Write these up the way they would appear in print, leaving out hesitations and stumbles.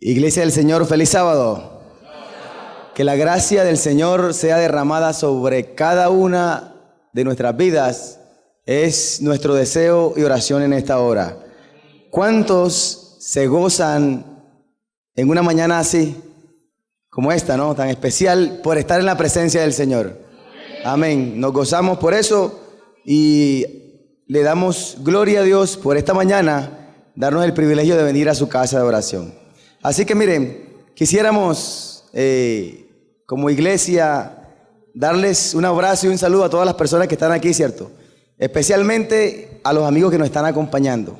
Iglesia del Señor, feliz sábado. Que la gracia del Señor sea derramada sobre cada una de nuestras vidas. Es nuestro deseo y oración en esta hora. ¿Cuántos se gozan en una mañana así, como esta, ¿no? Tan especial, por estar en la presencia del Señor? Amén. Nos gozamos por eso y le damos gloria a Dios por esta mañana, darnos el privilegio de venir a su casa de oración. Así que miren, quisiéramos como iglesia darles un abrazo y un saludo a todas las personas que están aquí, ¿cierto? Especialmente a los amigos que nos están acompañando.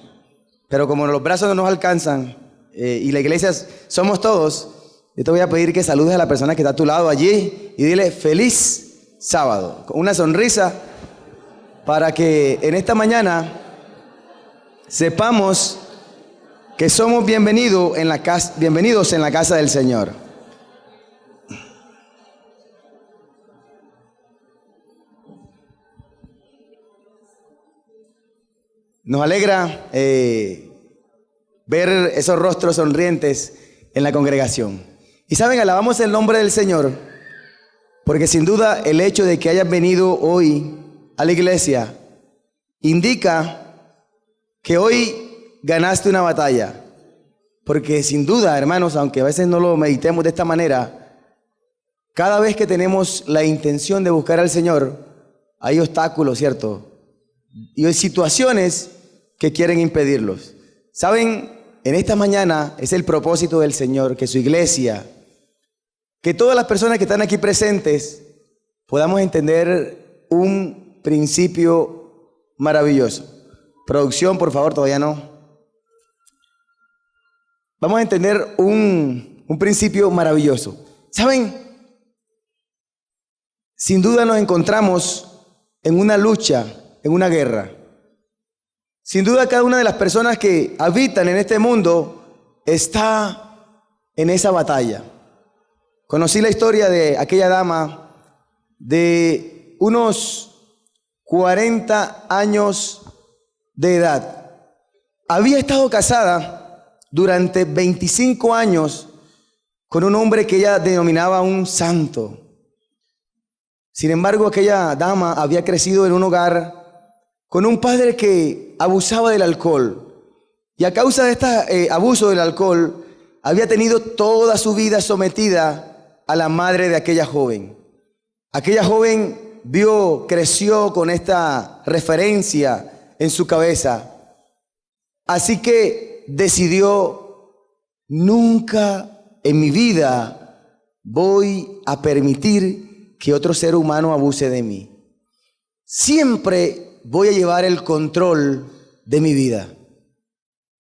Pero como los brazos no nos alcanzan y la iglesia somos todos, yo te voy a pedir que saludes a la persona que está a tu lado allí y dile feliz sábado, con una sonrisa, para que en esta mañana sepamos que somos bienvenidos en la casa del Señor. Nos alegra ver esos rostros sonrientes en la congregación. Y saben, alabamos el nombre del Señor, porque sin duda el hecho de que hayas venido hoy a la iglesia indica que hoy ganaste una batalla. Porque sin duda, hermanos, aunque a veces no lo meditemos de esta manera, cada vez que tenemos la intención de buscar al Señor, hay obstáculos, ¿cierto? Y hay situaciones que quieren impedirlos. Saben, en esta mañana es el propósito del Señor, que su iglesia, que todas las personas que están aquí presentes, podamos entender un principio maravilloso. Producción, por favor, todavía no. Vamos a entender un principio maravilloso. ¿Saben? Sin duda nos encontramos en una lucha, en una guerra. Sin duda cada una de las personas que habitan en este mundo está en esa batalla. Conocí la historia de aquella dama de unos 40 años de edad. Había estado casada durante 25 años con un hombre que ella denominaba un santo. Sin embargo, aquella dama había crecido en un hogar con un padre que abusaba del alcohol. Y a causa de este abuso del alcohol, había tenido toda su vida sometida a la madre de aquella joven. Aquella joven creció con esta referencia en su cabeza. Así que decidió, nunca en mi vida voy a permitir que otro ser humano abuse de mí. Siempre voy a llevar el control de mi vida.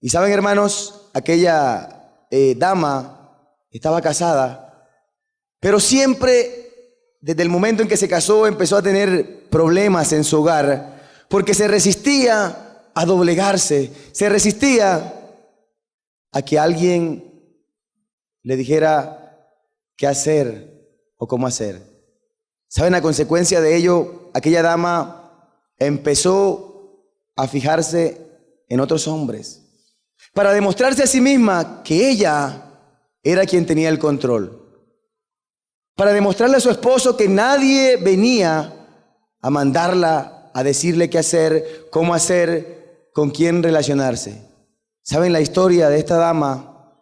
Y saben, hermanos, aquella dama estaba casada, pero siempre, desde el momento en que se casó, empezó a tener problemas en su hogar, porque se resistía a doblegarse, se resistía a que alguien le dijera qué hacer o cómo hacer. ¿Saben? A consecuencia de ello, aquella dama empezó a fijarse en otros hombres para demostrarse a sí misma que ella era quien tenía el control, para demostrarle a su esposo que nadie venía a mandarla, a decirle qué hacer, cómo hacer, con quién relacionarse. ¿Saben? La historia de esta dama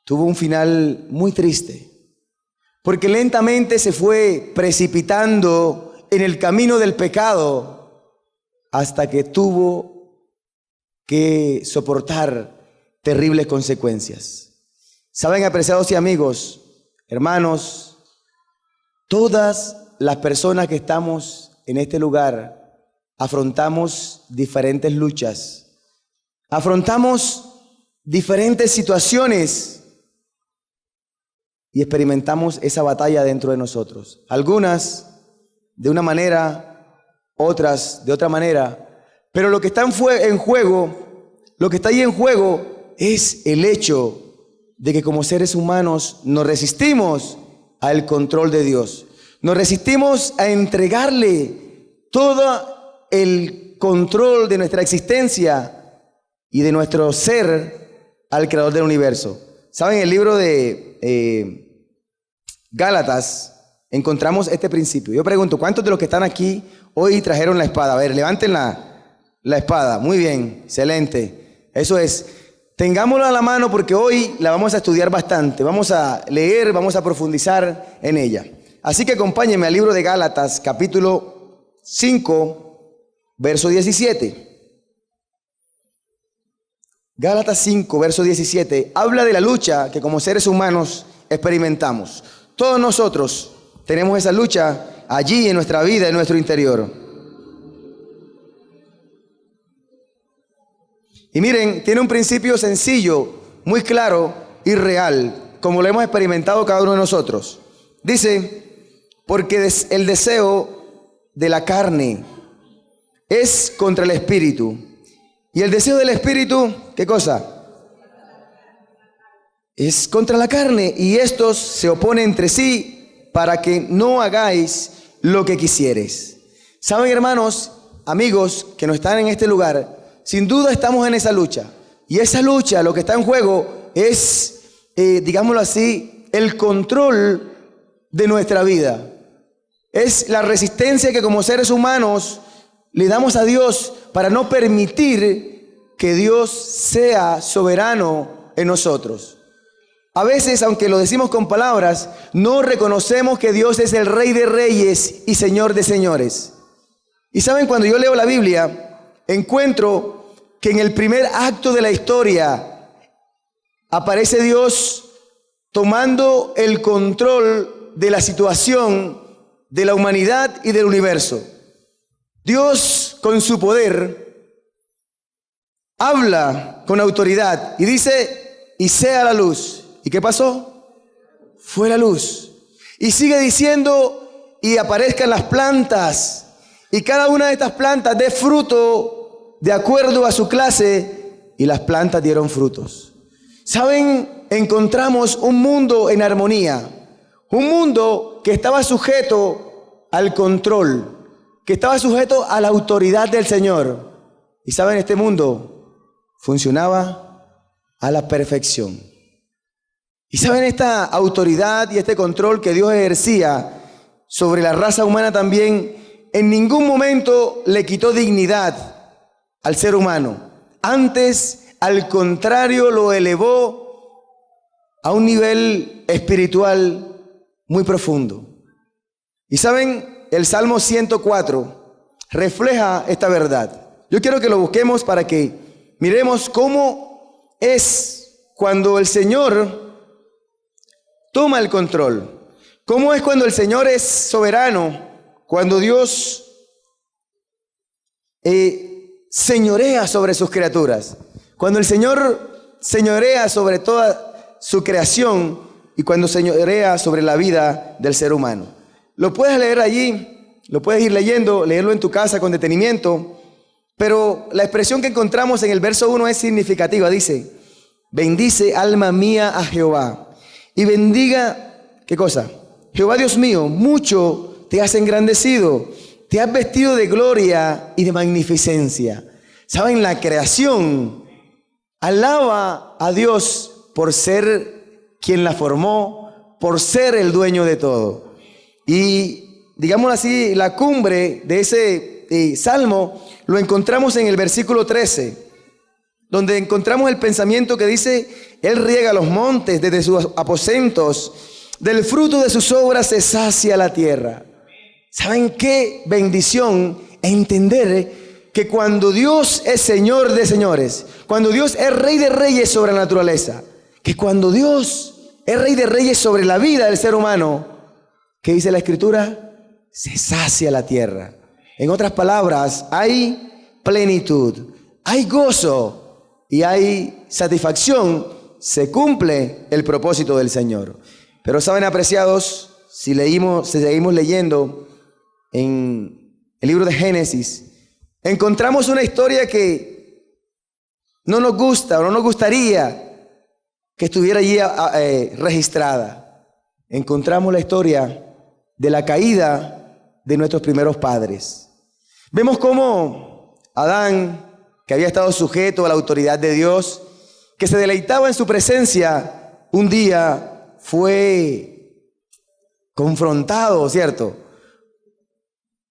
tuvo un final muy triste, porque lentamente se fue precipitando en el camino del pecado hasta que tuvo que soportar terribles consecuencias. ¿Saben, apreciados y amigos, hermanos? Todas las personas que estamos en este lugar afrontamos diferentes luchas. Afrontamos diferentes situaciones y experimentamos esa batalla dentro de nosotros. Algunas de una manera, otras de otra manera. Pero lo que está en juego, lo que está ahí en juego es el hecho de que como seres humanos nos resistimos al control de Dios. Nos resistimos a entregarle todo el control de nuestra existencia y de nuestro ser al Creador del universo. ¿Saben? En el libro de Gálatas encontramos este principio. Yo pregunto, ¿cuántos de los que están aquí hoy trajeron la espada? A ver, levanten la espada. Muy bien, excelente. Eso es. Tengámosla a la mano porque hoy la vamos a estudiar bastante. Vamos a leer, vamos a profundizar en ella. Así que acompáñenme al libro de Gálatas, capítulo 5, verso 17. Gálatas 5, verso 17. Habla de la lucha que como seres humanos experimentamos. Todos nosotros tenemos esa lucha allí en nuestra vida, en nuestro interior. Y miren, tiene un principio sencillo, muy claro y real, como lo hemos experimentado cada uno de nosotros. Dice, porque el deseo de la carne es contra el espíritu. Y el deseo del espíritu, ¿qué cosa? Es contra la carne. Y estos se oponen entre sí para que no hagáis lo que quisieres. ¿Saben, hermanos, amigos que no están en este lugar? Sin duda estamos en esa lucha. Y esa lucha, lo que está en juego es, digámoslo así, el control de nuestra vida. Es la resistencia que como seres humanos le damos a Dios para no permitir que Dios sea soberano en nosotros. A veces, aunque lo decimos con palabras, no reconocemos que Dios es el Rey de Reyes y Señor de Señores. Y saben, cuando yo leo la Biblia, encuentro que en el primer acto de la historia aparece Dios tomando el control de la situación de la humanidad y del universo. Dios, con su poder, habla con autoridad y dice, y sea la luz. ¿Y qué pasó? Fue la luz. Y sigue diciendo, y aparezcan las plantas. Y cada una de estas plantas dé fruto de acuerdo a su clase, y las plantas dieron frutos. ¿Saben? Encontramos un mundo en armonía, un mundo que estaba sujeto al control, que estaba sujeto a la autoridad del Señor. Y ¿saben? Este mundo funcionaba a la perfección. Y ¿saben? Esta autoridad y este control que Dios ejercía sobre la raza humana también, en ningún momento le quitó dignidad al ser humano. Antes, al contrario, lo elevó a un nivel espiritual muy profundo. Y ¿saben? El Salmo 104 refleja esta verdad. Yo quiero que lo busquemos para que miremos cómo es cuando el Señor toma el control. Cómo es cuando el Señor es soberano. Cuando Dios señorea sobre sus criaturas, cuando el Señor señorea sobre toda su creación y cuando señorea sobre la vida del ser humano. Lo puedes leer allí, lo puedes ir leyendo, leerlo en tu casa con detenimiento, pero la expresión que encontramos en el verso 1 es significativa. Dice, bendice alma mía a Jehová y bendiga, ¿qué cosa? Jehová Dios mío, mucho te has engrandecido, te has vestido de gloria y de magnificencia. ¿Saben? La creación alaba a Dios por ser quien la formó, por ser el dueño de todo. Y digámoslo así, la cumbre de ese salmo lo encontramos en el versículo 13, donde encontramos el pensamiento que dice, Él riega los montes desde sus aposentos, del fruto de sus obras se sacia la tierra. ¿Saben qué bendición entender que cuando Dios es Señor de señores, cuando Dios es Rey de reyes sobre la naturaleza, que cuando Dios es Rey de reyes sobre la vida del ser humano, ¿qué dice la Escritura? Se sacia la tierra. En otras palabras, hay plenitud, hay gozo y hay satisfacción. Se cumple el propósito del Señor. Pero saben, apreciados, si seguimos leyendo en el libro de Génesis, encontramos una historia que no nos gusta o no nos gustaría que estuviera allí registrada. Encontramos la historia de la caída de nuestros primeros padres. Vemos cómo Adán, que había estado sujeto a la autoridad de Dios, que se deleitaba en su presencia, un día fue confrontado, ¿cierto?,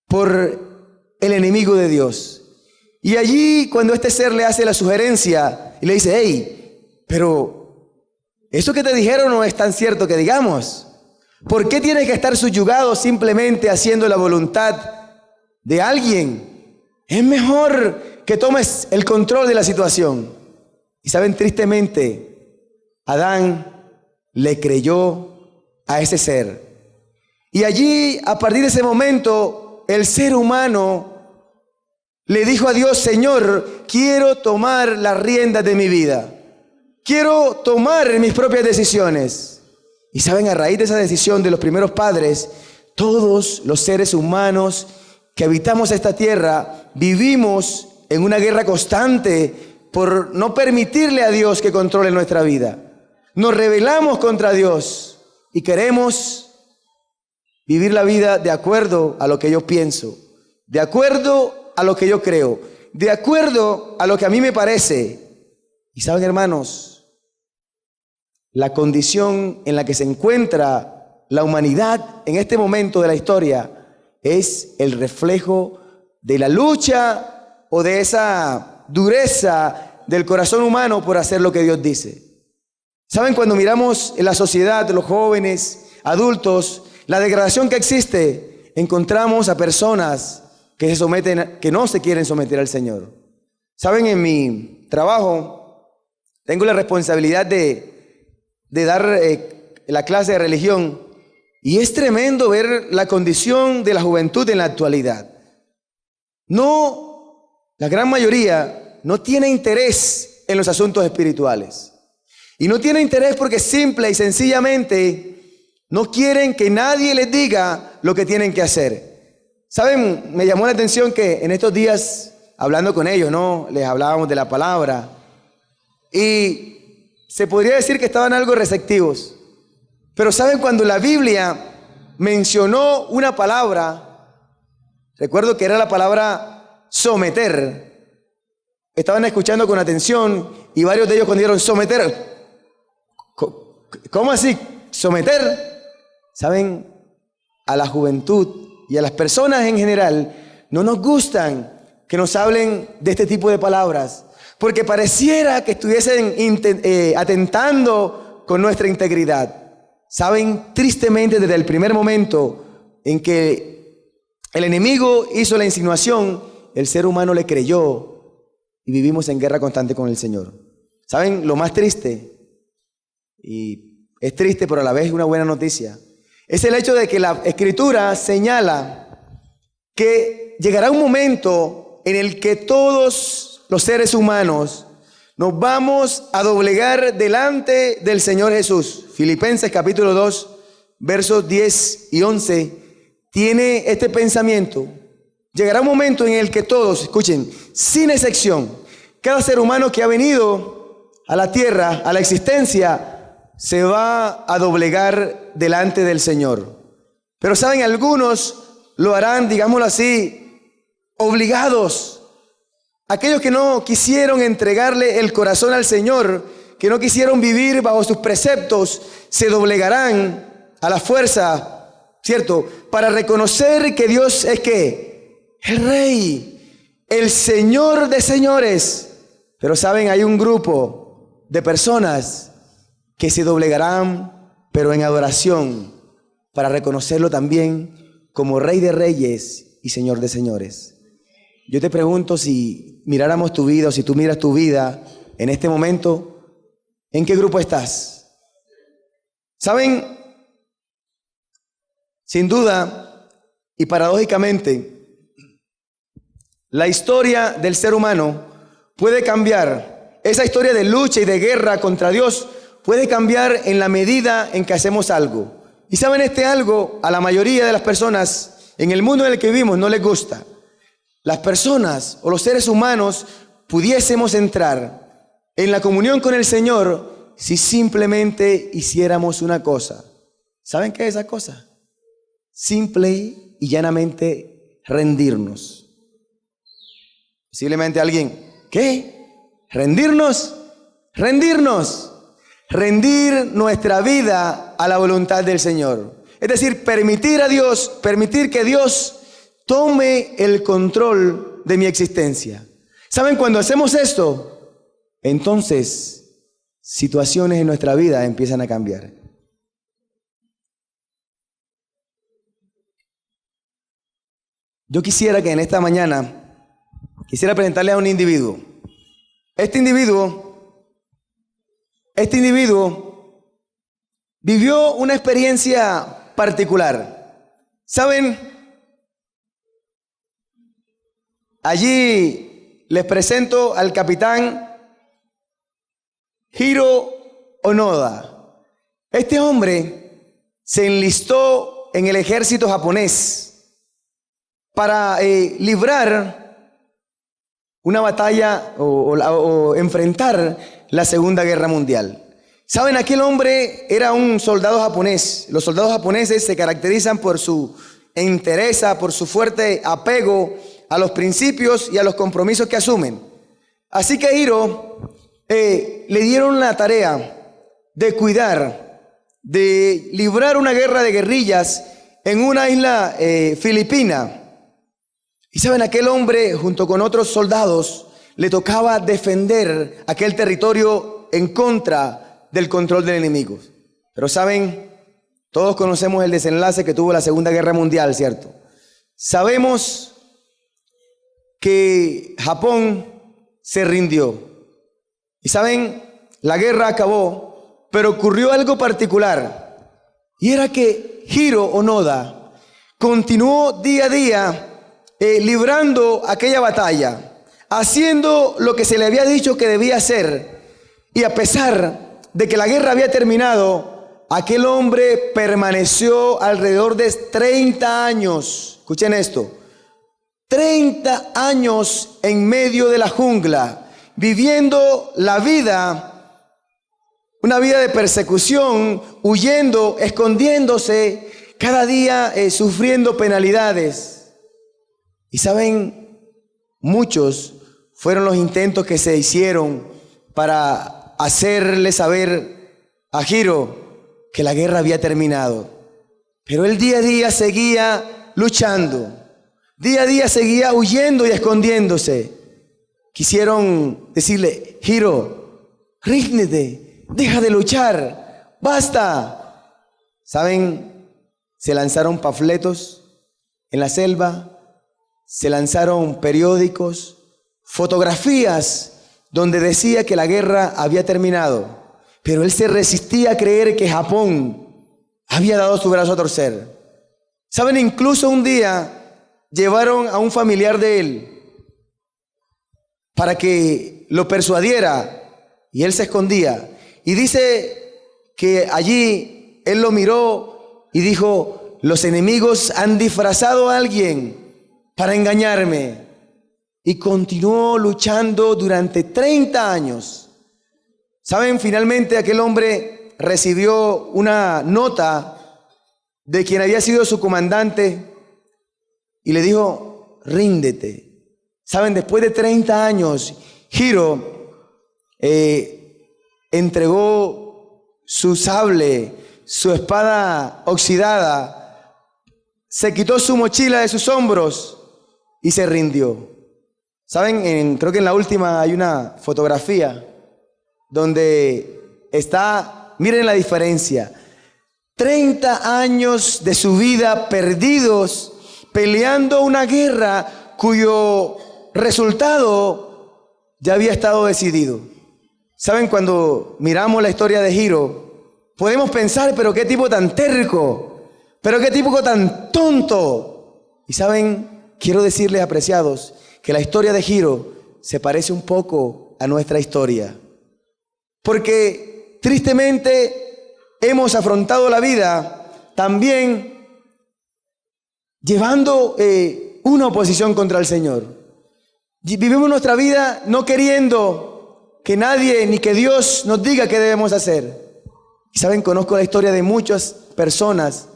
por el enemigo de Dios. Y allí, cuando este ser le hace la sugerencia y le dice: hey, pero eso que te dijeron no es tan cierto que digamos. ¿Por qué tienes que estar subyugado simplemente haciendo la voluntad de alguien? Es mejor que tomes el control de la situación. Y saben, tristemente, Adán le creyó a ese ser. Y allí, a partir de ese momento, el ser humano le dijo a Dios: Señor, quiero tomar las riendas de mi vida. Quiero tomar mis propias decisiones. Y saben, a raíz de esa decisión de los primeros padres, todos los seres humanos que habitamos esta tierra vivimos en una guerra constante por no permitirle a Dios que controle nuestra vida. Nos rebelamos contra Dios y queremos vivir la vida de acuerdo a lo que yo pienso, de acuerdo a lo que yo creo, de acuerdo a lo que a mí me parece. Y saben, hermanos, la condición en la que se encuentra la humanidad en este momento de la historia es el reflejo de la lucha o de esa dureza del corazón humano por hacer lo que Dios dice. ¿Saben? Cuando miramos en la sociedad, los jóvenes, adultos, la degradación que existe, encontramos a personas que se someten, que no se quieren someter al Señor. ¿Saben? En mi trabajo tengo la responsabilidad de dar la clase de religión, y es tremendo ver la condición de la juventud en la actualidad. La gran mayoría no tiene interés en los asuntos espirituales. Y no tiene interés porque simple y sencillamente no quieren que nadie les diga lo que tienen que hacer. ¿Saben? Me llamó la atención que en estos días, hablando con ellos, ¿no?, les hablábamos de la palabra. Y se podría decir que estaban algo receptivos. Pero ¿saben? Cuando la Biblia mencionó una palabra, recuerdo que era la palabra someter, estaban escuchando con atención y varios de ellos cuando dijeron someter, ¿cómo así? ¿Someter? ¿Saben? A la juventud y a las personas en general no nos gustan que nos hablen de este tipo de palabras, porque pareciera que estuviesen atentando con nuestra integridad. ¿Saben? Tristemente, desde el primer momento en que el enemigo hizo la insinuación, el ser humano le creyó y vivimos en guerra constante con el Señor. ¿Saben? Lo más triste, y es triste pero a la vez una buena noticia, es el hecho de que la Escritura señala que llegará un momento en el que todos los seres humanos nos vamos a doblegar delante del Señor Jesús. Filipenses capítulo 2, versos 10 y 11, tiene este pensamiento. Llegará un momento en el que todos, escuchen, sin excepción, cada ser humano que ha venido a la tierra, a la existencia, se va a doblegar delante del Señor. Pero saben, algunos lo harán, digámoslo así, obligados. Aquellos que no quisieron entregarle el corazón al Señor, que no quisieron vivir bajo sus preceptos, se doblegarán a la fuerza, ¿cierto?, para reconocer que Dios es ¿qué? El Rey, el Señor de señores. Pero saben, hay un grupo de personas que se doblegarán, pero en adoración, para reconocerlo también como Rey de reyes y Señor de señores. Yo te pregunto, si miráramos tu vida, o si tú miras tu vida en este momento, ¿en qué grupo estás? ¿Saben? Sin duda y paradójicamente, la historia del ser humano puede cambiar. Esa historia de lucha y de guerra contra Dios puede cambiar en la medida en que hacemos algo. Y saben, este algo a la mayoría de las personas en el mundo en el que vivimos no les gusta. Las personas o los seres humanos pudiésemos entrar en la comunión con el Señor si simplemente hiciéramos una cosa. ¿Saben qué es esa cosa? Simple y llanamente rendirnos. Posiblemente alguien, ¿qué? ¿Rendirnos? Rendirnos. rendir nuestra vida a la voluntad del Señor. Es decir, permitir a Dios, permitir que Dios tome el control de mi existencia. ¿Saben? Cuando hacemos esto, entonces situaciones en nuestra vida empiezan a cambiar. Yo quisiera que en esta mañana, quisiera presentarle a un individuo. Este individuo vivió una experiencia particular. ¿Saben? Allí les presento al capitán Hiro Onoda. Este hombre se enlistó en el ejército japonés para librar una batalla o enfrentar la Segunda Guerra Mundial. ¿Saben? Aquel hombre era un soldado japonés. Los soldados japoneses se caracterizan por su entereza, por su fuerte apego a los principios y a los compromisos que asumen. Así que a Hiro le dieron la tarea de cuidar, de librar una guerra de guerrillas en una isla filipina. Y saben, aquel hombre junto con otros soldados le tocaba defender aquel territorio en contra del control del enemigo. Pero saben, todos conocemos el desenlace que tuvo la Segunda Guerra Mundial, ¿cierto? Sabemos que Japón se rindió. Y saben, la guerra acabó, pero ocurrió algo particular. Y era que Hiro Onoda continuó día a día librando aquella batalla, haciendo lo que se le había dicho que debía hacer. Y a pesar de que la guerra había terminado, aquel hombre permaneció alrededor de 30 años. Escuchen esto. 30 años en medio de la jungla, viviendo la vida, una vida de persecución, huyendo, escondiéndose, cada día sufriendo penalidades. Y saben, muchos fueron los intentos que se hicieron para hacerle saber a Hiro que la guerra había terminado. Pero él día a día seguía luchando, día a día seguía huyendo y escondiéndose. Quisieron decirle: Hiro, ríndete, deja de luchar, basta. ¿Saben? Se lanzaron panfletos en la selva. Se lanzaron periódicos, fotografías donde decía que la guerra había terminado, pero él se resistía a creer que Japón había dado su brazo a torcer. ¿Saben? Incluso un día llevaron a un familiar de él para que lo persuadiera y él se escondía. Y dice que allí él lo miró y dijo: los enemigos han disfrazado a alguien para engañarme. Y continuó luchando durante 30 años. ¿Saben? Finalmente aquel hombre recibió una nota de quien había sido su comandante y le dijo: ríndete. ¿Saben? Después de 30 años, Hiro entregó su sable, su espada oxidada, se quitó su mochila de sus hombros y se rindió. ¿Saben? Creo que en la última hay una fotografía donde está, miren la diferencia, 30 años de su vida perdidos peleando una guerra cuyo resultado ya había estado decidido. ¿Saben? Cuando miramos la historia de Hiro, podemos pensar: pero qué tipo tan terco, pero qué tipo tan tonto. Y ¿saben? Quiero decirles, apreciados, que la historia de Hiro se parece un poco a nuestra historia. Porque tristemente hemos afrontado la vida también llevando una oposición contra el Señor. Vivimos nuestra vida no queriendo que nadie ni que Dios nos diga qué debemos hacer. Y saben, conozco la historia de muchas personas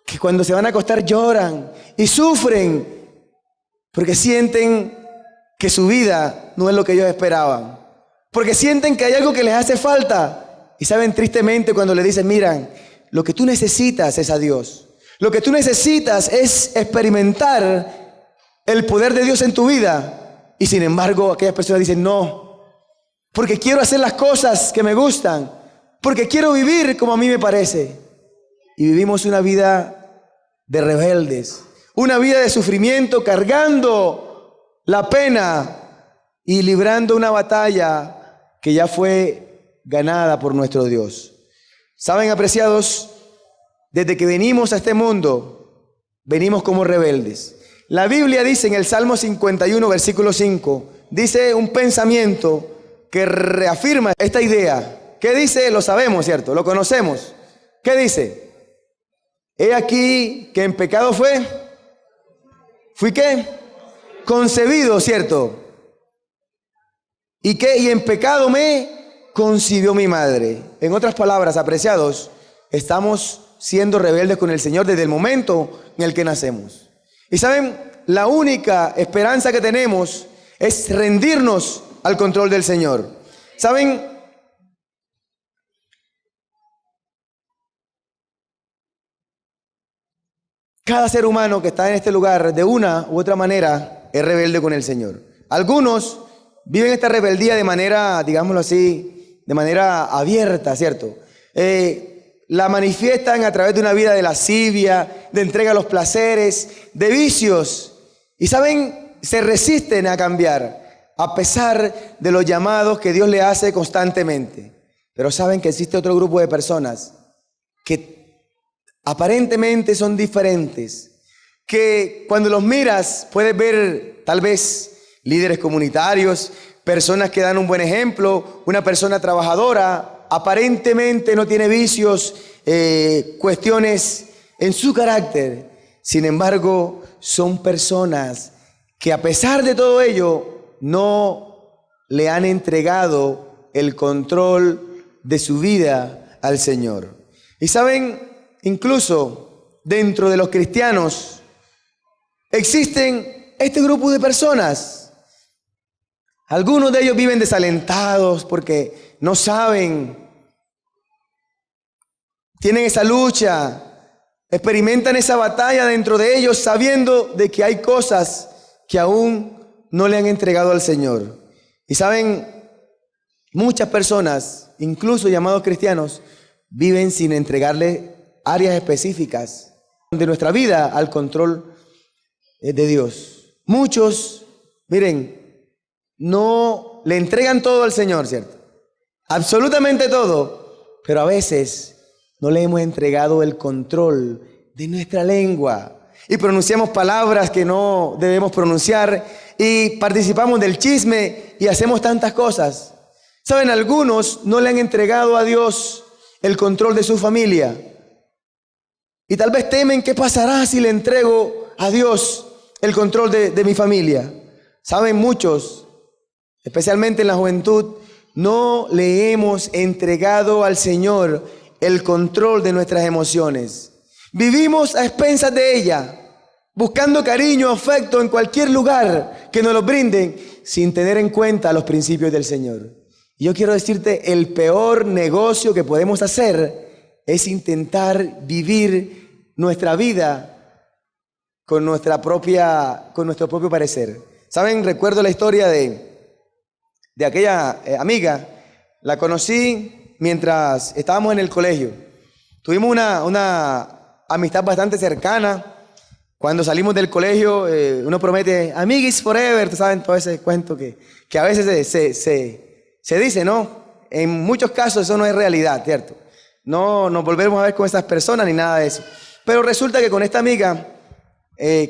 que cuando se van a acostar lloran y sufren porque sienten que su vida no es lo que ellos esperaban, porque sienten que hay algo que les hace falta Y saben, tristemente, cuando le dicen, miran, lo que tú necesitas es a Dios. Lo que tú necesitas es experimentar el poder de Dios en tu vida. Y sin embargo, aquellas personas dicen, no, porque quiero hacer las cosas que me gustan, porque quiero vivir como a mí me parece. Y vivimos una vida de rebeldes, una vida de sufrimiento, cargando la pena y librando una batalla que ya fue ganada por nuestro Dios. Saben, apreciados, desde que venimos a este mundo, venimos como rebeldes. La Biblia dice en el Salmo 51, versículo 5, dice un pensamiento que reafirma esta idea. ¿Qué dice? Lo sabemos, ¿cierto? Lo conocemos. ¿Qué dice? He aquí que en pecado fui ¿qué? Concebido, ¿cierto? ¿Y qué? Y en pecado me concibió mi madre. En otras palabras, apreciados, estamos siendo rebeldes con el Señor desde el momento en el que nacemos. Y saben, la única esperanza que tenemos es rendirnos al control del Señor. ¿Saben? Cada ser humano que está en este lugar, de una u otra manera, es rebelde con el Señor. Algunos viven esta rebeldía de manera, digámoslo así, de manera abierta, ¿cierto? La manifiestan a través de una vida de lascivia, de entrega a los placeres, de vicios. Y saben, se resisten a cambiar, a pesar de los llamados que Dios le hace constantemente. Pero saben que existe otro grupo de personas que aparentemente son diferentes, que cuando los miras puedes ver tal vez líderes comunitarios, personas que dan un buen ejemplo, una persona trabajadora, aparentemente no tiene vicios, cuestiones en su carácter. Sin embargo, son personas que a pesar de todo ello no le han entregado el control de su vida al Señor. Y saben, incluso dentro de los cristianos existen este grupo de personas. Algunos de ellos viven desalentados porque no saben, tienen esa lucha, experimentan esa batalla dentro de ellos sabiendo de que hay cosas que aún no le han entregado al Señor. Y saben, muchas personas, incluso llamados cristianos, viven sin entregarle áreas específicas de nuestra vida al control de Dios. Muchos, miren, no le entregan todo al Señor, ¿cierto? Absolutamente todo, pero a veces no le hemos entregado el control de nuestra lengua y pronunciamos palabras que no debemos pronunciar y participamos del chisme y hacemos tantas cosas. ¿Saben? Algunos no le han entregado a Dios el control de su familia. Y tal vez temen qué pasará si le entrego a Dios el control de mi familia. Saben, muchos, especialmente en la juventud, no le hemos entregado al Señor el control de nuestras emociones. Vivimos a expensas de ella, buscando cariño, afecto en cualquier lugar que nos lo brinden, sin tener en cuenta los principios del Señor. Y yo quiero decirte, el peor negocio que podemos hacer es intentar vivir nuestra vida con nuestro propio parecer. ¿Saben? Recuerdo la historia de aquella amiga. La conocí mientras estábamos en el colegio. Tuvimos una amistad bastante cercana. Cuando salimos del colegio, uno promete amiguis forever. ¿Saben? Todo ese cuento que a veces se dice, ¿no? En muchos casos eso no es realidad, ¿cierto? No nos volvemos a ver con esas personas ni nada de eso. Pero resulta que con esta amiga,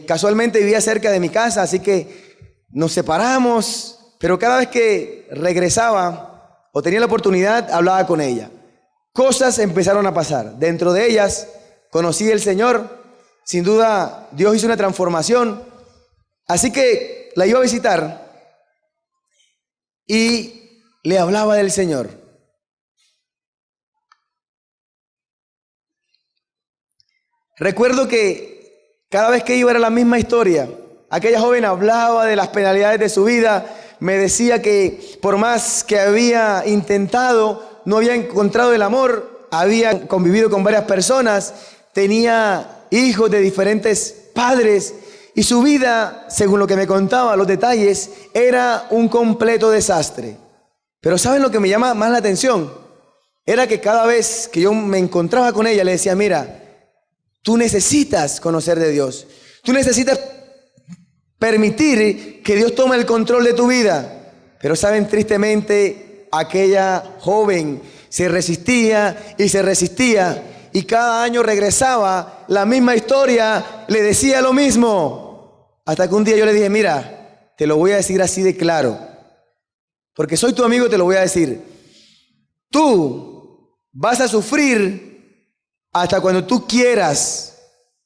casualmente vivía cerca de mi casa, así que nos separamos, pero cada vez que regresaba o tenía la oportunidad, hablaba con ella. Cosas empezaron a pasar. Dentro de ellas, conocí al Señor. Sin duda, Dios hizo una transformación. Así que la iba a visitar y le hablaba del Señor. Recuerdo que cada vez que iba era la misma historia. Aquella joven hablaba de las penalidades de su vida, me decía que por más que había intentado, no había encontrado el amor, había convivido con varias personas, tenía hijos de diferentes padres y su vida, según lo que me contaba, los detalles, era un completo desastre. Pero ¿saben lo que me llama más la atención? Era que cada vez que yo me encontraba con ella, le decía, mira, tú necesitas conocer de Dios. Tú necesitas permitir que Dios tome el control de tu vida. Pero saben, tristemente, aquella joven se resistía y se resistía. Y cada año regresaba la misma historia, le decía lo mismo. Hasta que un día yo le dije, mira, te lo voy a decir así de claro. Porque soy tu amigo, te lo voy a decir. Tú vas a sufrir hasta cuando tú quieras.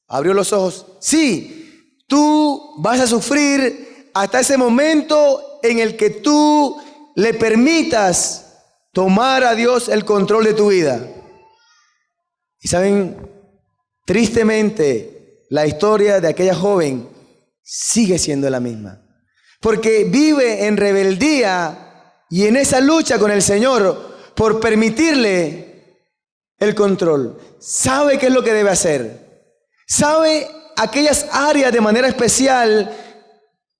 Abrió los ojos. Sí, tú vas a sufrir hasta ese momento en el que tú le permitas tomar a Dios el control de tu vida. Y saben, tristemente, la historia de aquella joven sigue siendo la misma. Porque vive en rebeldía y en esa lucha con el Señor por permitirle el control. Sabe qué es lo que debe hacer. Sabe aquellas áreas de manera especial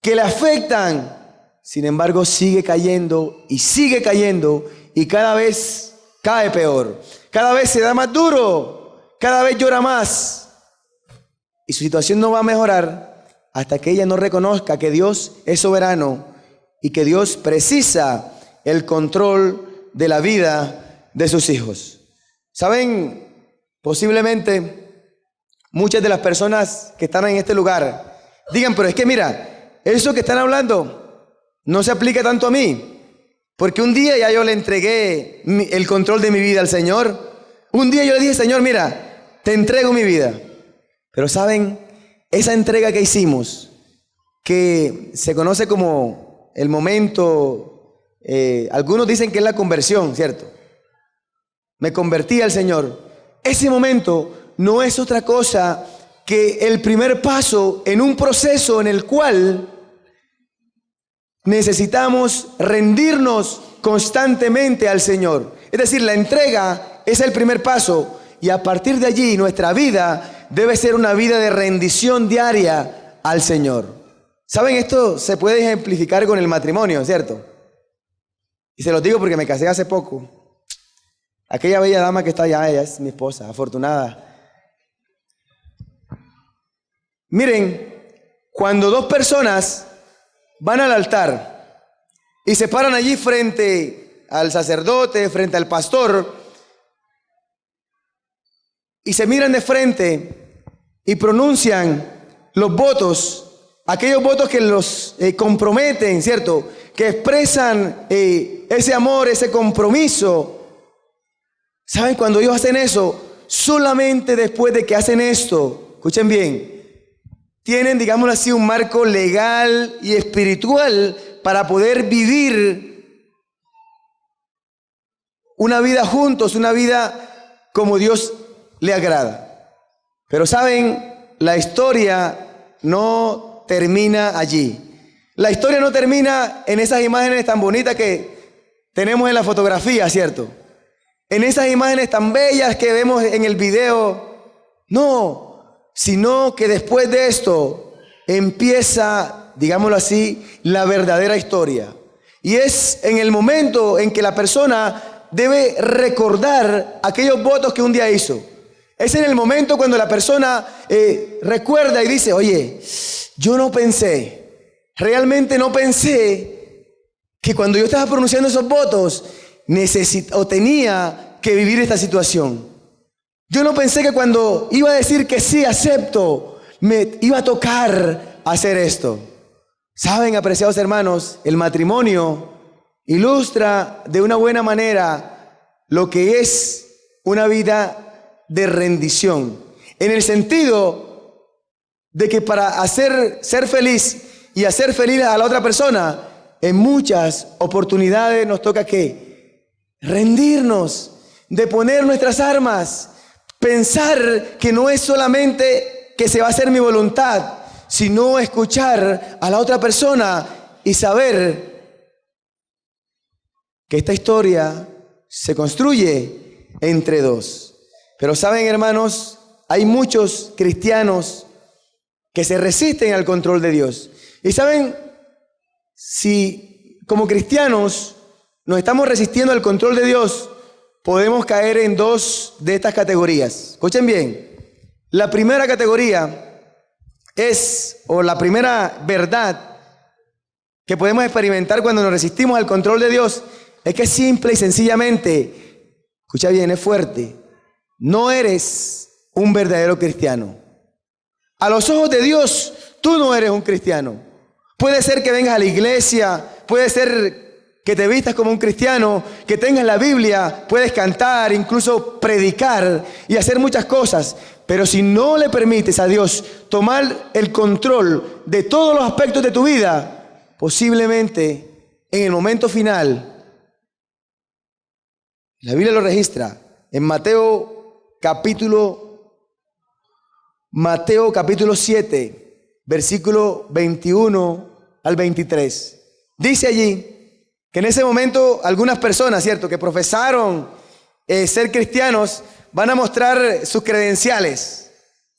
que le afectan. Sin embargo, sigue cayendo y cada vez cae peor. Cada vez se da más duro, cada vez llora más. Y su situación no va a mejorar hasta que ella no reconozca que Dios es soberano y que Dios precisa el control de la vida de sus hijos. ¿Saben? Posiblemente muchas de las personas que están en este lugar digan, pero es que mira, eso que están hablando no se aplica tanto a mí. Porque un día ya yo le entregué el control de mi vida al Señor. Un día yo le dije, Señor, mira, te entrego mi vida. Pero ¿saben? Esa entrega que hicimos, que se conoce como el momento, algunos dicen que es la conversión, ¿cierto? Me convertí al Señor. Ese momento no es otra cosa que el primer paso en un proceso en el cual necesitamos rendirnos constantemente al Señor. Es decir, la entrega es el primer paso y a partir de allí nuestra vida debe ser una vida de rendición diaria al Señor. ¿Saben? Esto se puede ejemplificar con el matrimonio, ¿cierto? Y se los digo porque me casé hace poco. Aquella bella dama que está allá, ella es mi esposa, afortunada. Miren, cuando dos personas van al altar y se paran allí frente al sacerdote, frente al pastor, y se miran de frente y pronuncian los votos, aquellos votos que los comprometen, ¿cierto? Que expresan ese amor, ese compromiso. ¿Saben? Cuando ellos hacen eso, solamente después de que hacen esto, escuchen bien, tienen, digámoslo así, un marco legal y espiritual para poder vivir una vida juntos, una vida como Dios le agrada. Pero ¿saben? La historia no termina allí. La historia no termina en esas imágenes tan bonitas que tenemos en la fotografía, ¿cierto? En esas imágenes tan bellas que vemos en el video. No, sino que después de esto empieza, digámoslo así, la verdadera historia. Y es en el momento en que la persona debe recordar aquellos votos que un día hizo. Es en el momento cuando la persona recuerda y dice, oye, yo no pensé, realmente no pensé que cuando yo estaba pronunciando esos votos tenía que vivir esta situación. Yo no pensé que cuando iba a decir que sí, acepto, me iba a tocar hacer esto. Saben, apreciados hermanos, el matrimonio ilustra de una buena manera lo que es una vida de rendición, en el sentido de que para ser feliz y hacer feliz a la otra persona, en muchas oportunidades nos toca ¿qué? Rendirnos, de poner nuestras armas, pensar que no es solamente que se va a hacer mi voluntad, sino escuchar a la otra persona y saber que esta historia se construye entre dos. Pero saben, hermanos, hay muchos cristianos que se resisten al control de Dios. Y saben, si como cristianos nos estamos resistiendo al control de Dios, podemos caer en dos de estas categorías. Escuchen bien. La primera categoría es, o la primera verdad que podemos experimentar cuando nos resistimos al control de Dios, es que simple y sencillamente, escucha bien, es fuerte, no eres un verdadero cristiano. A los ojos de Dios, tú no eres un cristiano. Puede ser que vengas a la iglesia, puede ser que te vistas como un cristiano, que tengas la Biblia, puedes cantar, incluso predicar y hacer muchas cosas. Pero si no le permites a Dios tomar el control de todos los aspectos de tu vida, posiblemente en el momento final, la Biblia lo registra en Mateo capítulo 7, versículo 21 al 23. Dice allí que en ese momento algunas personas, ¿cierto?, que profesaron ser cristianos, van a mostrar sus credenciales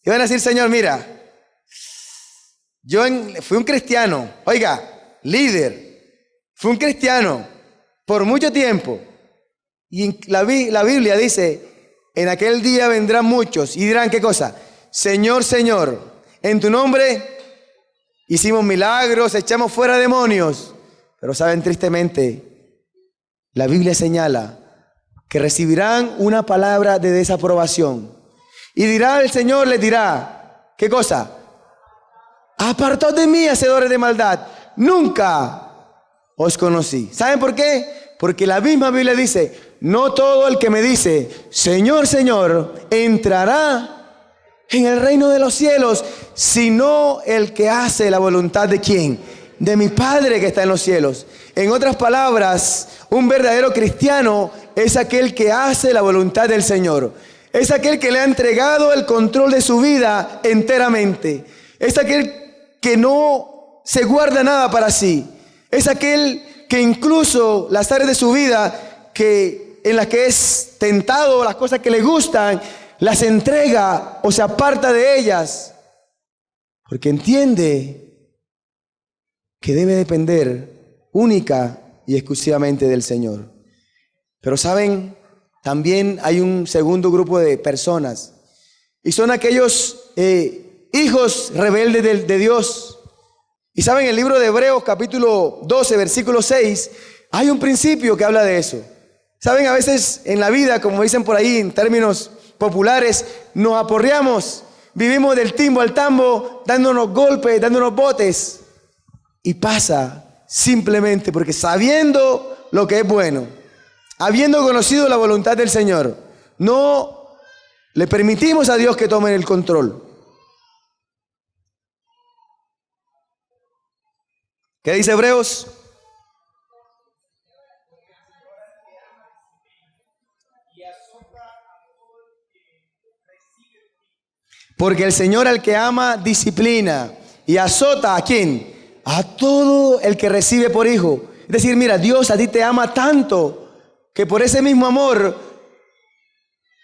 y van a decir: Señor, mira, yo fui un cristiano, oiga, líder, fui un cristiano por mucho tiempo. Y la Biblia dice: en aquel día vendrán muchos y dirán, ¿qué cosa? Señor, Señor, en tu nombre hicimos milagros, echamos fuera demonios. Pero saben, tristemente, la Biblia señala que recibirán una palabra de desaprobación. Y dirá el Señor, les dirá, ¿qué cosa? Apartaos de mí, hacedores de maldad, nunca os conocí. ¿Saben por qué? Porque la misma Biblia dice: no todo el que me dice, Señor, Señor, entrará en el reino de los cielos, sino el que hace la voluntad ¿de quién? De mi Padre que está en los cielos. En otras palabras, un verdadero cristiano es aquel que hace la voluntad del Señor. Es aquel que le ha entregado el control de su vida enteramente. Es aquel que no se guarda nada para sí. Es aquel que incluso las áreas de su vida en las que es tentado, las cosas que le gustan, las entrega o se aparta de ellas, porque entiende que debe depender única y exclusivamente del Señor. Pero saben, también hay un segundo grupo de personas, y son aquellos hijos rebeldes de Dios. Y saben, en el libro de Hebreos capítulo 12, versículo 6, hay un principio que habla de eso. Saben, a veces en la vida, como dicen por ahí en términos populares, nos aporreamos, vivimos del timbo al tambo, dándonos golpes, dándonos botes. Y pasa simplemente porque sabiendo lo que es bueno, habiendo conocido la voluntad del Señor, no le permitimos a Dios que tome el control. ¿Qué dice Hebreos? Porque el Señor al que ama disciplina y azota ¿a quién? A todo el que recibe por hijo. Es decir, mira, Dios a ti te ama tanto que por ese mismo amor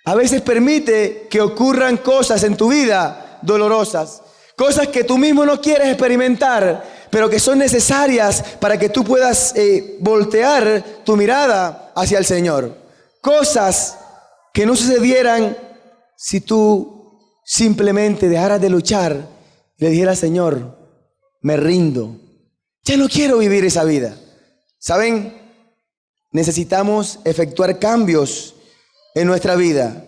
a veces permite que ocurran cosas en tu vida dolorosas, cosas que tú mismo no quieres experimentar, pero que son necesarias para que tú puedas voltear tu mirada hacia el Señor. Cosas que no sucedieran si tú simplemente dejaras de luchar y le dijeras: Señor, me rindo, ya no quiero vivir esa vida. ¿Saben? Necesitamos efectuar cambios en nuestra vida.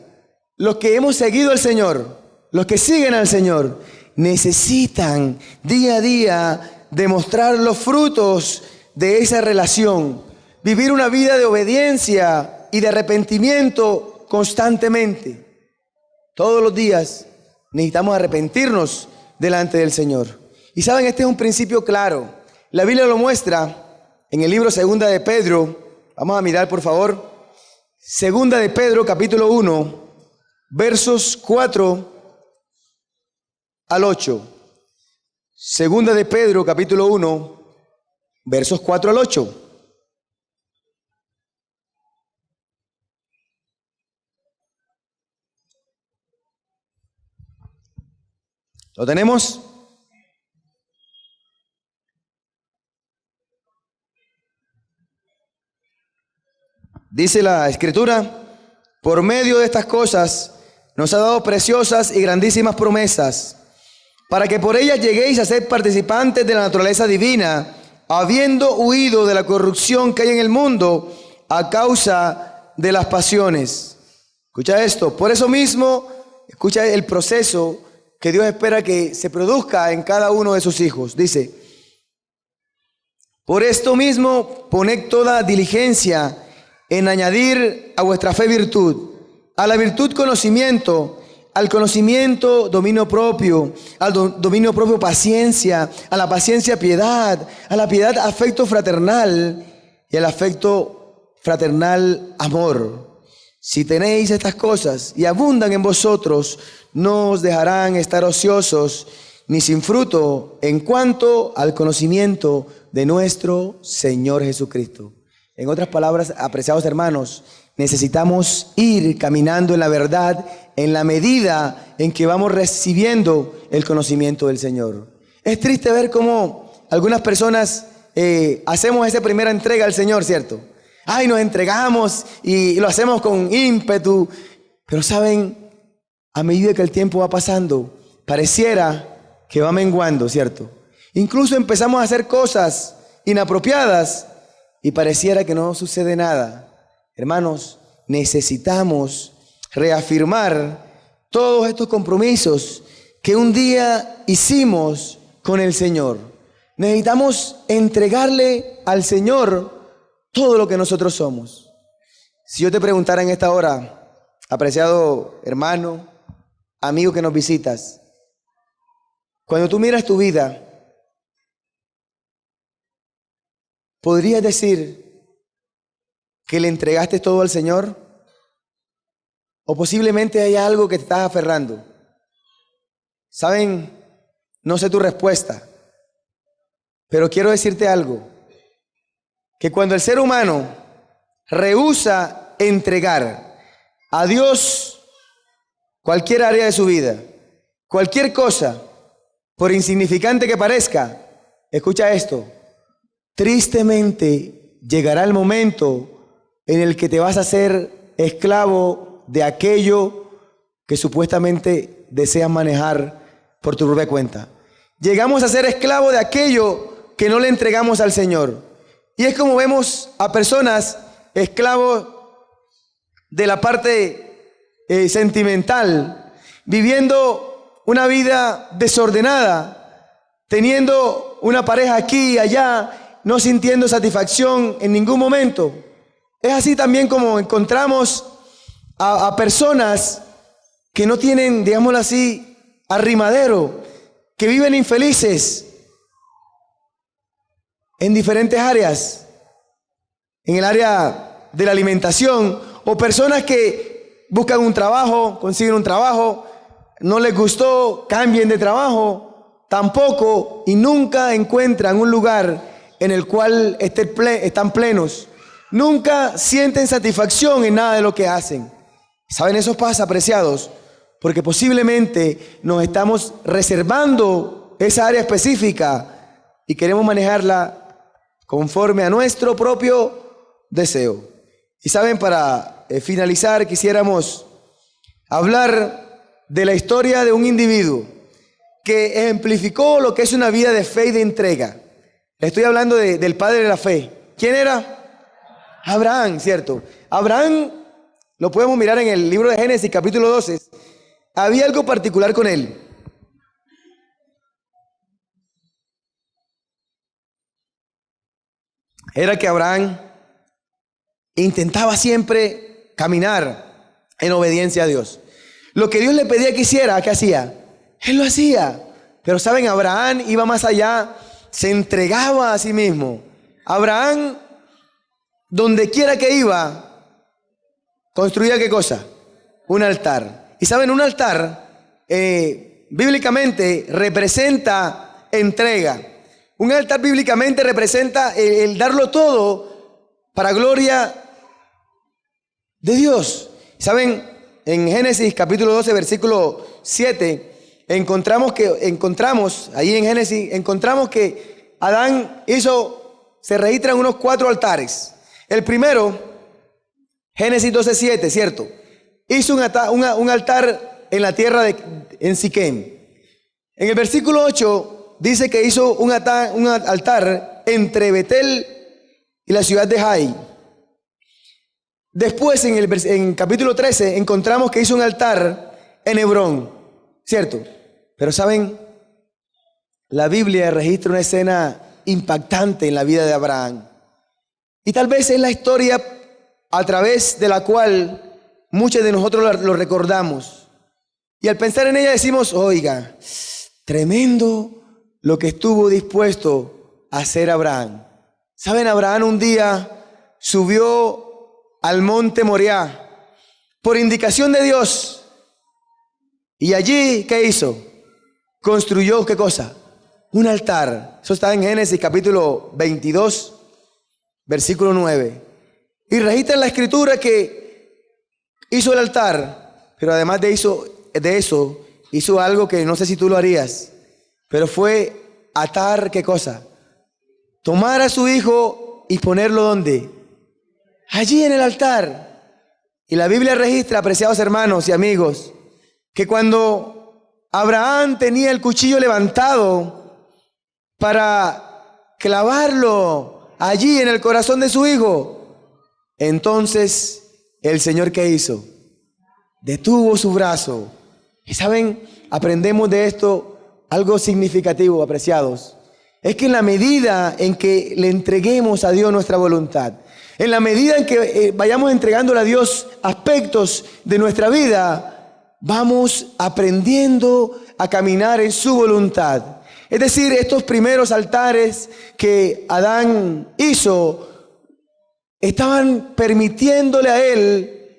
Los que hemos seguido al Señor, los que siguen al Señor, necesitan día a día demostrar los frutos de esa relación, vivir una vida de obediencia y de arrepentimiento constantemente. Todos los días necesitamos arrepentirnos delante del Señor. Y saben, este es un principio claro. La Biblia lo muestra en el libro Segunda de Pedro. Vamos a mirar, por favor. Segunda de Pedro, capítulo 1, versos 4 al 8. Segunda de Pedro, capítulo 1, versos 4 al 8. ¿Lo tenemos? Dice la Escritura, por medio de estas cosas nos ha dado preciosas y grandísimas promesas, para que por ellas lleguéis a ser participantes de la naturaleza divina, habiendo huido de la corrupción que hay en el mundo a causa de las pasiones. Escucha esto, por eso mismo, escucha el proceso que Dios espera que se produzca en cada uno de sus hijos. Dice, por esto mismo, poned toda diligencia en añadir a vuestra fe virtud, a la virtud conocimiento, al conocimiento dominio propio, al dominio propio paciencia, a la paciencia piedad, a la piedad afecto fraternal y al afecto fraternal amor. Si tenéis estas cosas y abundan en vosotros, no os dejarán estar ociosos ni sin fruto en cuanto al conocimiento de nuestro Señor Jesucristo. En otras palabras, apreciados hermanos, necesitamos ir caminando en la verdad en la medida en que vamos recibiendo el conocimiento del Señor. Es triste ver cómo algunas personas hacemos esa primera entrega al Señor, ¿cierto? Ay, nos entregamos y lo hacemos con ímpetu. Pero saben, a medida que el tiempo va pasando, pareciera que va menguando, ¿cierto? Incluso empezamos a hacer cosas inapropiadas y pareciera que no sucede nada. Hermanos, necesitamos reafirmar todos estos compromisos que un día hicimos con el Señor. Necesitamos entregarle al Señor todo lo que nosotros somos. Si yo te preguntara en esta hora, apreciado hermano, amigo que nos visitas, cuando tú miras tu vida, ¿podrías decir que le entregaste todo al Señor? ¿O posiblemente hay algo que te estás aferrando? ¿Saben? No sé tu respuesta, pero quiero decirte algo, que cuando el ser humano rehúsa entregar a Dios cualquier área de su vida, cualquier cosa, por insignificante que parezca, escucha esto, tristemente llegará el momento en el que te vas a hacer esclavo de aquello que supuestamente deseas manejar por tu propia cuenta. Llegamos a ser esclavos de aquello que no le entregamos al Señor. Y es como vemos a personas esclavos de la parte sentimental, viviendo una vida desordenada, teniendo una pareja aquí y allá, no sintiendo satisfacción en ningún momento. Es así también como encontramos a personas que no tienen, digámoslo así, arrimadero, que viven infelices en diferentes áreas, en el área de la alimentación, o personas que buscan un trabajo, consiguen un trabajo, no les gustó, cambien de trabajo, tampoco y nunca encuentran un lugar en el cual están plenos, nunca sienten satisfacción en nada de lo que hacen. ¿Saben? Eso pasa, apreciados, porque posiblemente nos estamos reservando esa área específica y queremos manejarla conforme a nuestro propio deseo. Y saben, para finalizar, quisiéramos hablar de la historia de un individuo que ejemplificó lo que es una vida de fe y de entrega. Estoy hablando del padre de la fe. ¿Quién era? Abraham, ¿cierto? Abraham, lo podemos mirar en el libro de Génesis, capítulo 12. Había algo particular con él. Era que Abraham intentaba siempre caminar en obediencia a Dios. Lo que Dios le pedía que hiciera, ¿qué hacía? Él lo hacía. Pero saben, Abraham iba más allá, se entregaba a sí mismo. Abraham, donde quiera que iba, construía ¿qué cosa? Un altar. Y saben, un altar bíblicamente representa entrega. Un altar bíblicamente representa el darlo todo para gloria de Dios. ¿Saben? En Génesis capítulo 12, versículo 7, encontramos, ahí en Génesis, encontramos que Adán se registran unos 4 altares. El primero, Génesis 12:7, ¿cierto? Hizo un altar en la tierra en Siquem. En el versículo 8 dice que hizo un altar entre Betel y la ciudad de Jai. Después, en capítulo 13, encontramos que hizo un altar en Hebrón, ¿cierto? Pero ¿saben? La Biblia registra una escena impactante en la vida de Abraham. Y tal vez es la historia a través de la cual muchos de nosotros lo recordamos. Y al pensar en ella decimos, oiga, tremendo lo que estuvo dispuesto a hacer Abraham. ¿Saben? Abraham un día subió al monte Moriah por indicación de Dios. Y allí, ¿qué hizo? Construyó, ¿qué cosa? Un altar. Eso está en Génesis capítulo 22, versículo 9. Y registra en la escritura que hizo el altar, pero además de eso, hizo algo que no sé si tú lo harías, pero fue atar, ¿qué cosa? Tomar a su hijo y ponerlo ¿dónde? Allí en el altar. Y la Biblia registra, apreciados hermanos y amigos, que cuando Abraham tenía el cuchillo levantado para clavarlo allí en el corazón de su hijo, entonces el Señor, ¿qué hizo? Detuvo su brazo. Y saben, aprendemos de esto algo significativo, apreciados. Es que en la medida en que le entreguemos a Dios nuestra voluntad, en la medida en que vayamos entregándole a Dios aspectos de nuestra vida, vamos aprendiendo a caminar en su voluntad. Es decir, estos primeros altares que Adán hizo estaban permitiéndole a él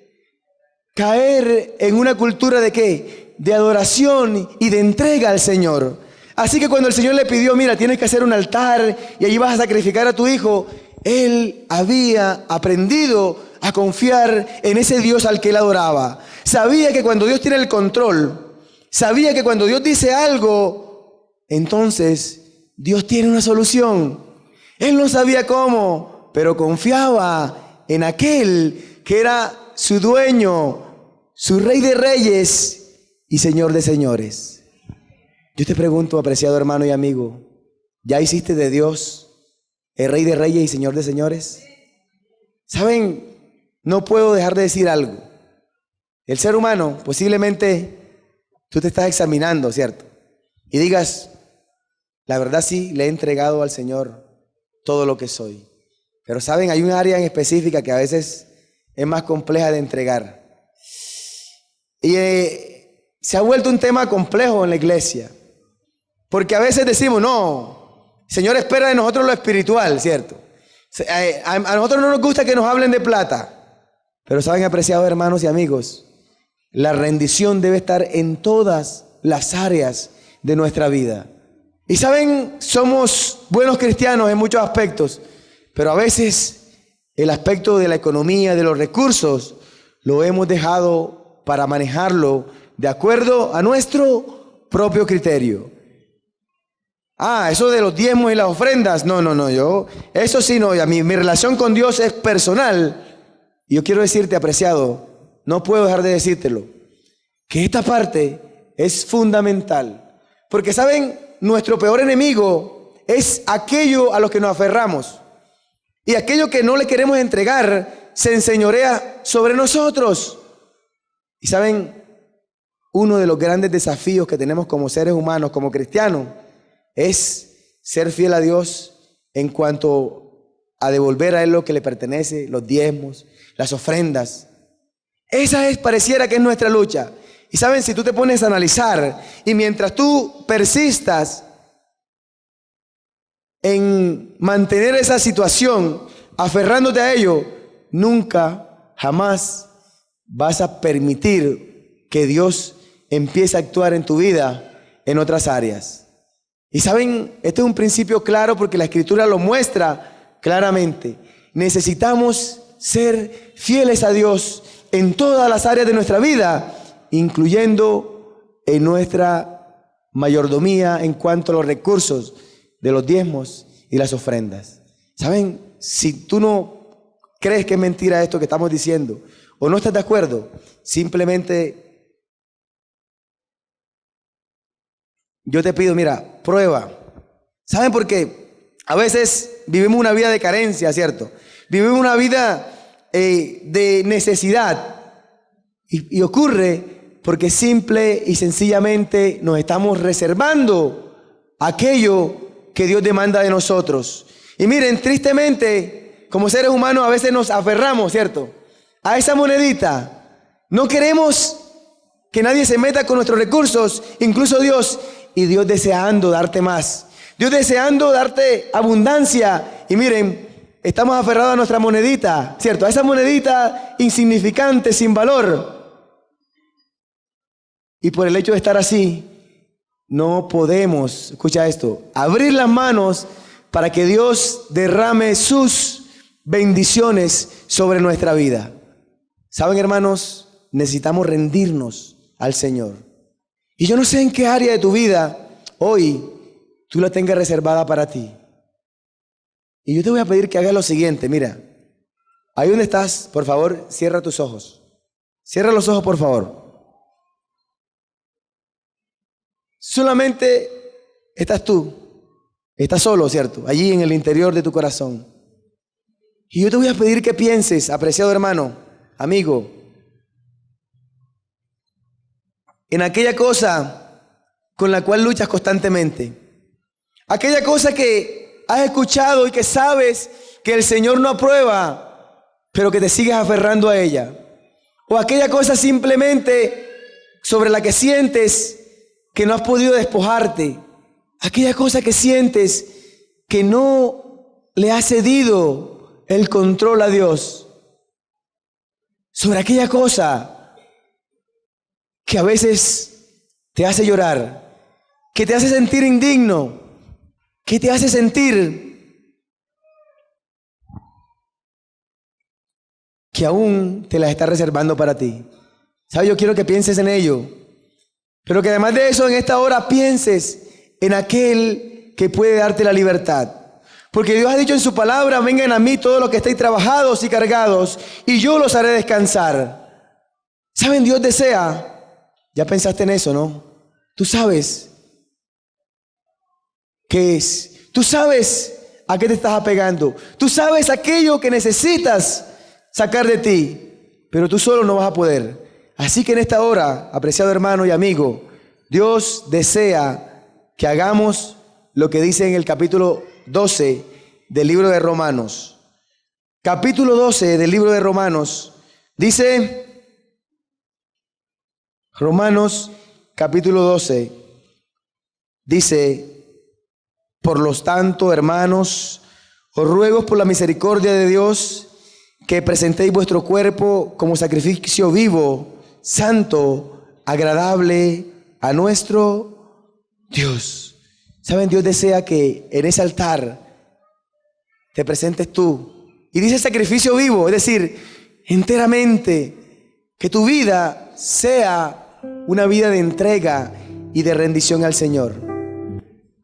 caer en una cultura ¿de qué? De adoración y de entrega al Señor. Así que cuando el Señor le pidió, mira, tienes que hacer un altar y allí vas a sacrificar a tu hijo, él había aprendido a confiar en ese Dios al que él adoraba. Sabía que cuando Dios tiene el control, sabía que cuando Dios dice algo, entonces Dios tiene una solución. Él no sabía cómo, pero confiaba en aquel que era su dueño, su Rey de Reyes y Señor de Señores. Yo te pregunto, apreciado hermano y amigo, ¿ya hiciste de Dios el Rey de Reyes y Señor de Señores? ¿Saben? No puedo dejar de decir algo. El ser humano, posiblemente tú te estás examinando, ¿cierto? Y digas, la verdad sí, le he entregado al Señor todo lo que soy. Pero ¿saben? Hay un área en específica que a veces es más compleja de entregar. Y se ha vuelto un tema complejo en la iglesia. Porque a veces decimos, no, el Señor espera de nosotros lo espiritual, ¿cierto? A nosotros no nos gusta que nos hablen de plata. Pero ¿saben, apreciados hermanos y amigos? La rendición debe estar en todas las áreas de nuestra vida. Y ¿saben? Somos buenos cristianos en muchos aspectos. Pero a veces el aspecto de la economía, de los recursos, lo hemos dejado para manejarlo de acuerdo a nuestro propio criterio. Eso de los diezmos y las ofrendas, eso sí no, mi relación con Dios es personal. Y yo quiero decirte, apreciado, no puedo dejar de decírtelo, que esta parte es fundamental. Porque ¿saben? Nuestro peor enemigo es aquello a lo que nos aferramos. Y aquello que no le queremos entregar se enseñorea sobre nosotros. Y ¿saben? Uno de los grandes desafíos que tenemos como seres humanos, como cristianos, es ser fiel a Dios en cuanto a devolver a Él lo que le pertenece, los diezmos, las ofrendas. Pareciera que es nuestra lucha. Y ¿saben? Si tú te pones a analizar y mientras tú persistas en mantener esa situación, aferrándote a ello, nunca, jamás vas a permitir que Dios empiece a actuar en tu vida en otras áreas. Y ¿saben? Este es un principio claro porque la Escritura lo muestra claramente. Necesitamos ser fieles a Dios en todas las áreas de nuestra vida, incluyendo en nuestra mayordomía en cuanto a los recursos de los diezmos y las ofrendas. ¿Saben? Si tú no crees que es mentira esto que estamos diciendo o no estás de acuerdo, simplemente yo te pido, mira, prueba. ¿Saben por qué? A veces vivimos una vida de carencia, ¿cierto? Vivimos una vida de necesidad y ocurre porque simple y sencillamente nos estamos reservando aquello que Dios demanda de nosotros. Y miren, tristemente, como seres humanos a veces nos aferramos, ¿cierto?, a esa monedita. No queremos que nadie se meta con nuestros recursos, incluso Dios, y Dios deseando darte más. Dios deseando darte abundancia. Y miren, estamos aferrados a nuestra monedita, ¿cierto? A esa monedita insignificante, sin valor. Y por el hecho de estar así, no podemos, escucha esto, abrir las manos para que Dios derrame sus bendiciones sobre nuestra vida. ¿Saben, hermanos? Necesitamos rendirnos al Señor. Y yo no sé en qué área de tu vida hoy tú la tengas reservada para ti. Y yo te voy a pedir que hagas lo siguiente, mira. Ahí donde estás, por favor, cierra tus ojos. Cierra los ojos, por favor. Solamente estás tú. Estás solo, ¿cierto? Allí en el interior de tu corazón. Y yo te voy a pedir que pienses, apreciado hermano, amigo, en aquella cosa con la cual luchas constantemente. Aquella cosa que has escuchado y que sabes que el Señor no aprueba, pero que te sigues aferrando a ella. O aquella cosa simplemente sobre la que sientes que no has podido despojarte. Aquella cosa que sientes que no le has cedido el control a Dios. Sobre aquella cosa que a veces te hace llorar, que te hace sentir indigno, que te hace sentir que aún te las está reservando para ti. ¿Sabes? Yo quiero que pienses en ello, pero que además de eso en esta hora pienses en aquel que puede darte la libertad. Porque Dios ha dicho en su palabra, vengan a mí todos los que estéis trabajados y cargados, y yo los haré descansar. ¿Saben? Dios desea, ya pensaste en eso, ¿no? Tú sabes qué es. Tú sabes a qué te estás apegando. Tú sabes aquello que necesitas sacar de ti, pero tú solo no vas a poder. Así que en esta hora, apreciado hermano y amigo, Dios desea que hagamos lo que dice en el capítulo 12 del libro de Romanos. Capítulo 12 del libro de Romanos. Dice, Romanos capítulo 12, dice, por lo tanto, hermanos, os ruego por la misericordia de Dios que presentéis vuestro cuerpo como sacrificio vivo, santo, agradable a nuestro Dios. ¿Saben? Dios desea que en ese altar te presentes tú. Y dice sacrificio vivo, es decir, enteramente, que tu vida sea una vida de entrega y de rendición al Señor.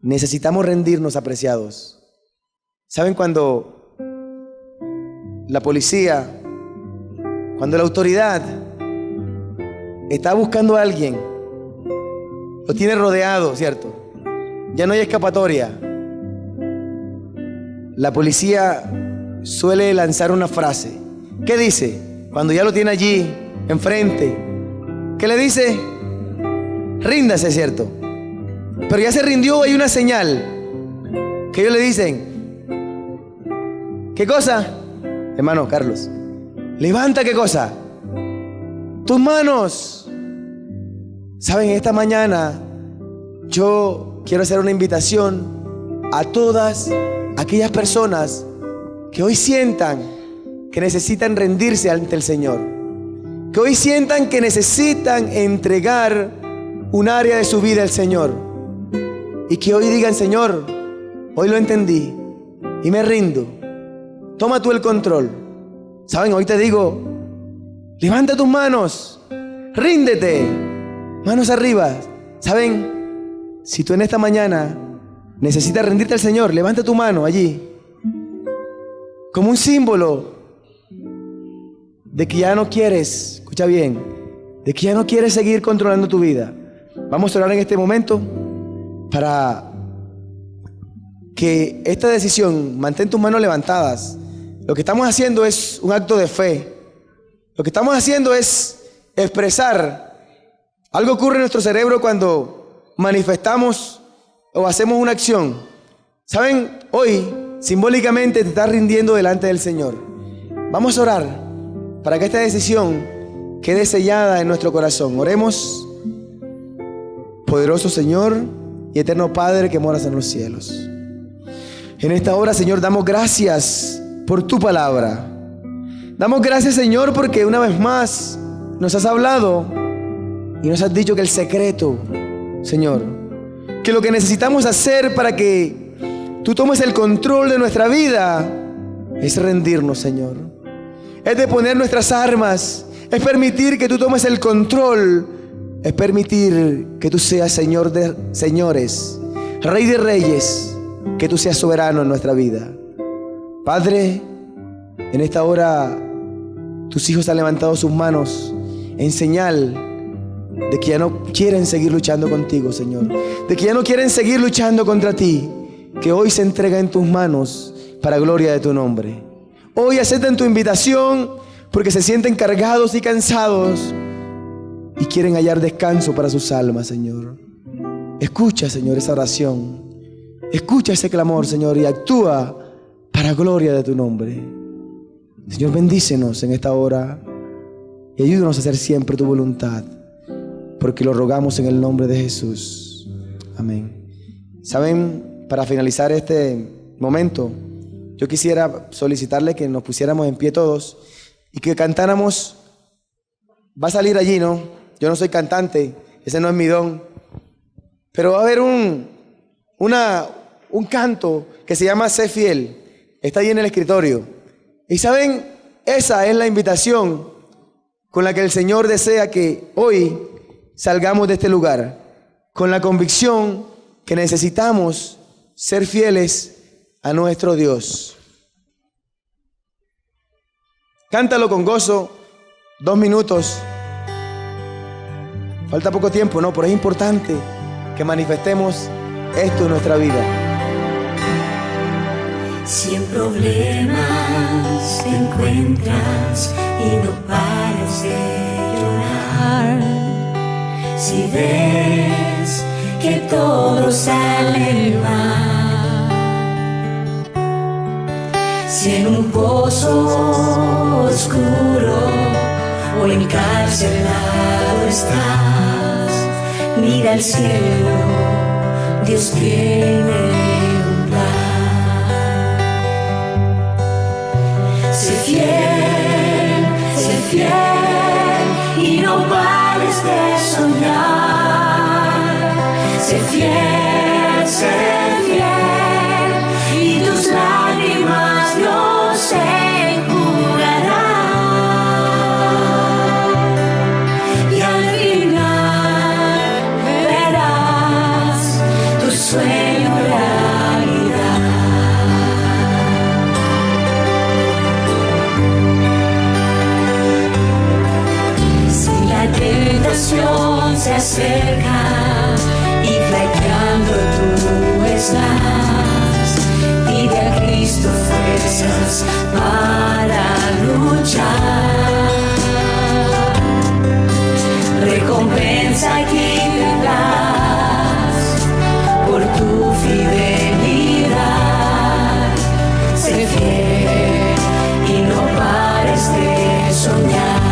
Necesitamos rendirnos, apreciados. ¿Saben? Cuando la policía, cuando la autoridad está buscando a alguien, lo tiene rodeado, ¿cierto? Ya no hay escapatoria. La policía suele lanzar una frase. ¿Qué dice? Cuando ya lo tiene allí, enfrente. ¿Qué le dice? Ríndase, ¿cierto? Pero ya se rindió, hay una señal. Que ellos le dicen, ¿qué cosa? Hermano Carlos, levanta, ¿qué cosa? Tus manos. Saben, esta mañana yo quiero hacer una invitación a todas aquellas personas que hoy sientan que necesitan rendirse ante el Señor, que hoy sientan que necesitan entregar un área de su vida al Señor, y que hoy digan, Señor, hoy lo entendí y me rindo, toma tú el control. Saben, hoy te digo, levanta tus manos, ríndete, manos arriba. ¿Saben? Si tú en esta mañana necesitas rendirte al Señor, levanta tu mano allí, como un símbolo de que ya no quieres, escucha bien, de que ya no quieres seguir controlando tu vida. Vamos a orar en este momento para que esta decisión, mantén tus manos levantadas. Lo que estamos haciendo es un acto de fe. Lo que estamos haciendo es expresar. Algo ocurre en nuestro cerebro cuando manifestamos o hacemos una acción. ¿Saben? Hoy, simbólicamente, te estás rindiendo delante del Señor. Vamos a orar para que esta decisión quede sellada en nuestro corazón. Oremos. Poderoso Señor y eterno Padre que moras en los cielos. En esta hora, Señor, damos gracias por tu palabra. Damos gracias, Señor, porque una vez más nos has hablado y nos has dicho que el secreto, Señor, que lo que necesitamos hacer para que tú tomes el control de nuestra vida es rendirnos, Señor. Es deponer nuestras armas, es permitir que tú tomes el control, es permitir que tú seas Señor de señores, Rey de reyes, que tú seas soberano en nuestra vida. Padre, en esta hora tus hijos han levantado sus manos en señal de que ya no quieren seguir luchando contigo, Señor, de que ya no quieren seguir luchando contra ti, que hoy se entrega en tus manos para gloria de tu nombre. Hoy aceptan tu invitación porque se sienten cargados y cansados y quieren hallar descanso para sus almas, Señor. Escucha, Señor, esa oración. Escucha ese clamor, Señor, y actúa para gloria de tu nombre. Señor, bendícenos en esta hora y ayúdanos a hacer siempre tu voluntad, porque lo rogamos en el nombre de Jesús. Amén. Saben, para finalizar este momento, yo quisiera solicitarle que nos pusiéramos en pie todos y que cantáramos. Va a salir allí, ¿no? Yo no soy cantante, ese no es mi don, pero va a haber un canto que se llama Sé Fiel. Está ahí en el escritorio. Y saben, esa es la invitación con la que el Señor desea que hoy salgamos de este lugar, con la convicción que necesitamos ser fieles a nuestro Dios. Cántalo con gozo, 2 minutos. Falta poco tiempo, ¿no? Pero es importante que manifestemos esto en nuestra vida. Si en problemas te encuentras y no pares de llorar, si ves que todo sale mal, si en un pozo oscuro o encarcelado estás, mira al cielo, Dios tiene un plan. Sé fiel y no pares de soñar. Sé fiel y tus lágrimas no se enjugarán. Y al final verás tu sueño realidad. Si la tentación se acerca y flaqueando tú estás, pide a Cristo fuerzas para luchar. Recompensa aquí tendrás por tu fidelidad. Sé fiel y no pares de soñar.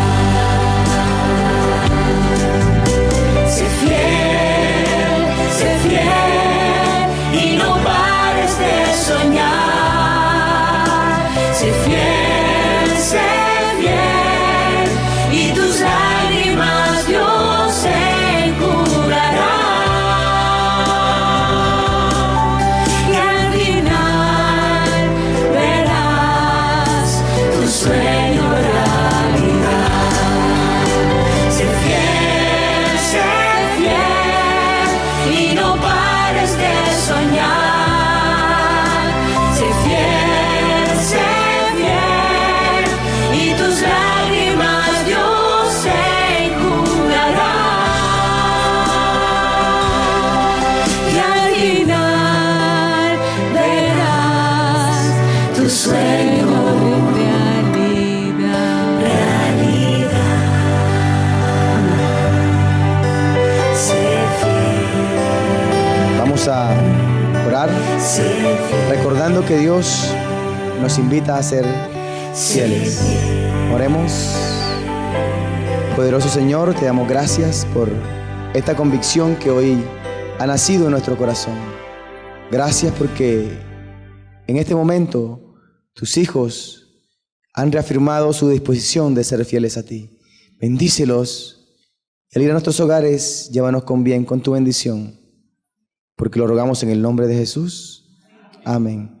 Sé fiel Vamos a orar recordando que Dios nos invita a ser fieles. Oremos. Poderoso Señor, te damos gracias por esta convicción que hoy ha nacido en nuestro corazón. Gracias porque en este momento tus hijos han reafirmado su disposición de ser fieles a ti. Bendícelos y al ir a nuestros hogares, llévanos con bien, con tu bendición, porque lo rogamos en el nombre de Jesús. Amén.